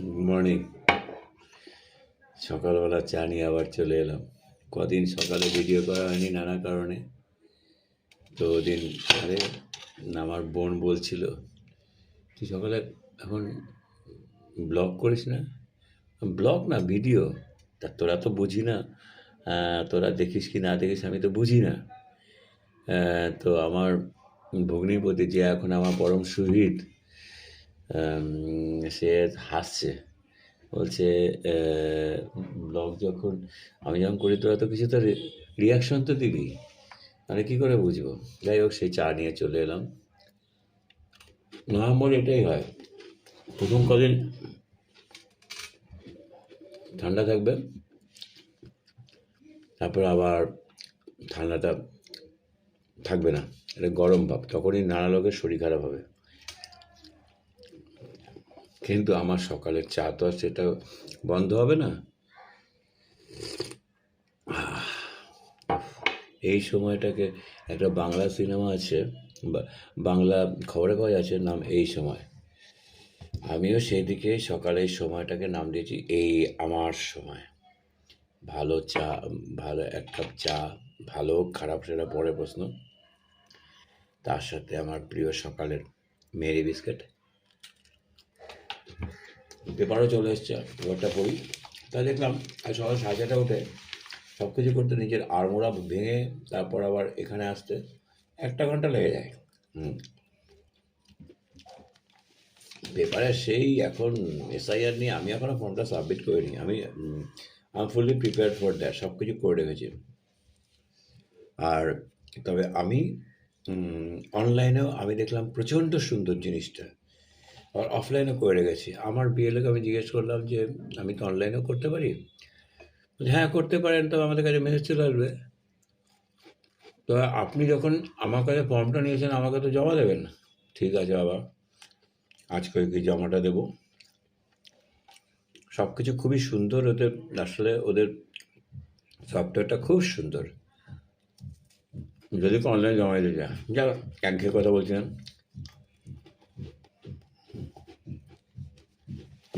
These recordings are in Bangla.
Good morning. সকালবেলা চা নিয়ে আবার চলে এলাম। কদিন সকালে ভিডিও করা হয়নি নানা কারণে। তো ওদিন আরে আমার বোন বলছিল, তুই সকালে এখন ব্লগ করিস না? ব্লগ না, ভিডিও। তা তোরা তো বুঝি না, তোরা দেখিস কি না দেখিস আমি তো বুঝি না। তো আমার ভগ্নিপতি, যে এখন আমার পরম সুহৃদ, সে হাসছে, বলছে ব্লগ যখন আমি যখন করি তোরা তো কিছু তো রিয়াকশন তো দিবি, মানে কী করে বুঝবো। যাই হোক, সেই চা নিয়ে চলে এলাম। নভেম্বর এটাই হয়, প্রথম কদিন ঠান্ডা থাকবে, তারপর আবার ঠান্ডাটা থাকবে না, এটা গরম ভাব, তখনই নানা লোকের শরীর খারাপ হবে। কিন্তু আমার সকালের চা তো আর সেটা বন্ধ হবে না। এই সময়টাকে, একটা বাংলা সিনেমা আছে, বাংলা খবরের কাগজ আছে, নাম এই সময়। আমিও সেই দিকে সকালে এই সময়টাকে নাম দিয়েছি এই আমার সময়। ভালো চা, ভালো এক কাপ চা, ভালো খারাপ সেটা পরে প্রশ্ন, তার সাথে আমার প্রিয় সকালের মেরি বিস্কিট। পেপারও চলে এসছে, পেপারটা পড়ি। তা দেখলাম আজ সকাল 7:30 উঠে সব কিছু করতে, নিজের আড়মোড়া ভেঙে তারপর আবার এখানে আসতে 1 ঘন্টা লেগে যায়। পেপারে সেই এখন এসআইআর নিয়ে আমি এখনও ফর্মটা সাবমিট করিনি। আমি ফুলি প্রিপেয়ার ফর দ্যাট, সব কিছু করে রেখেছি। আর তবে আমি অনলাইনেও আমি দেখলাম প্রচণ্ড সুন্দর জিনিসটা, আর অফলাইনেও করে রেখেছি। আমার বিএলওকে আমি জিজ্ঞেস করলাম যে আমি তো অনলাইনেও করতে পারি? হ্যাঁ করতে পারেন, তবে আমাদের কাছে মেসেজ চলে আসবে। তো আপনি যখন আমার কাছে ফর্মটা নিয়েছেন আমাকে তো জমা দেবেন। ঠিক আছে বাবা, আজকে কি জমাটা দেবো। সব কিছু খুবই সুন্দর, ওদের আসলে ওদের সফটওয়্যারটা খুব সুন্দর। যদি অনলাইন জমা দিতে যা যা একঘেয়ে কথা বলছিলাম।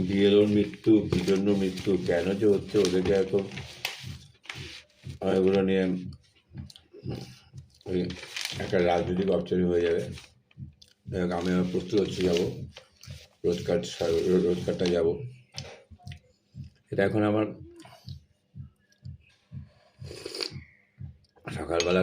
বিএলওর মৃত্যু, কী জন্য মৃত্যু, কেন যে হচ্ছে, ওদেরকে এত এগুলো নিয়ে ওই একটা রাজনৈতিক অপচয় হয়ে যাবে। আমি প্রস্তুত হচ্ছি, যাবো রোজকারটা যাবো। এটা এখন আমার সকালবেলা